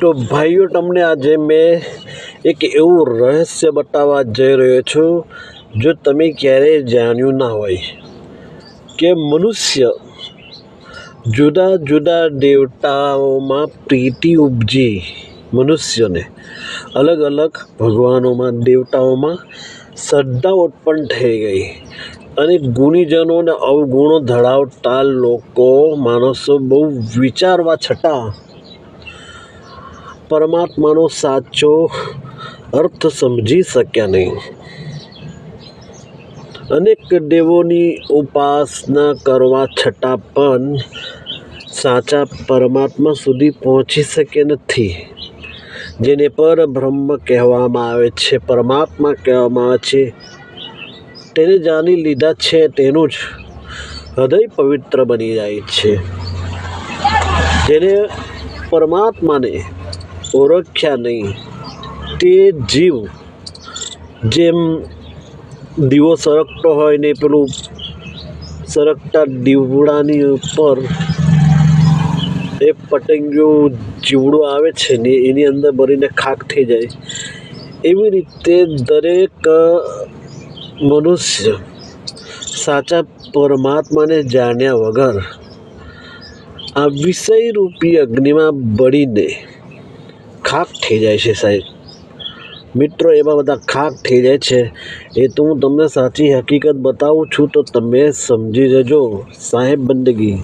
તો ભાઈઓ તમને આજે મેં એક એવું રહસ્ય બતાવવા જઈ રહ્યો છું જો તમે ક્યારેય જાણ્યું ના હોય કે મનુષ્ય જુદા જુદા દેવતાઓમાં પ્રીતિ ઉપજી મનુષ્યને અલગ અલગ ભગવાનોમાં દેવતાઓમાં શ્રદ્ધા ઉત્પન્ન થઈ ગઈ અને ગુણીજનો અને અવગુણો ધરાવતા લોકો માણસો બહુ વિચારવા છતાં પરમાત્માનો સાચો અર્થ સમજી શક્યા નહીં. અનેક દેવોની ઉપાસના કરવા છતાં પણ સાચા પરમાત્મા સુધી પહોંચી શક્યા નથી. જેને પરબ્રહ્મ કહેવામાં આવે છે, પરમાત્મા કહેવામાં આવે છે, તેને જાણી લીધા છે તેનું જ હૃદય પવિત્ર બની જાય છે. જેને પરમાત્માને ઓળખ્યા નહીં તે જીવ જેમ દીવો સળગતો હોય ને પેલું સળગતા દીવડાની ઉપર એ પતંગિયું જીવડું આવે છે ને એની અંદર ભરીને ખાક થઈ જાય, એવી રીતે દરેક મનુષ્ય સાચા પરમાત્માને જાણ્યા વગર આ વિષયરૂપી અગ્નિમાં બળીને ખાક થઈ જાય છે. સાહેબ મિત્રો, એવા બધા ખાક થઈ જાય છે. એ તો હું તમને સાચી હકીકત બતાવું છું તો તમે સમજી જજો. સાહેબ બંદગી.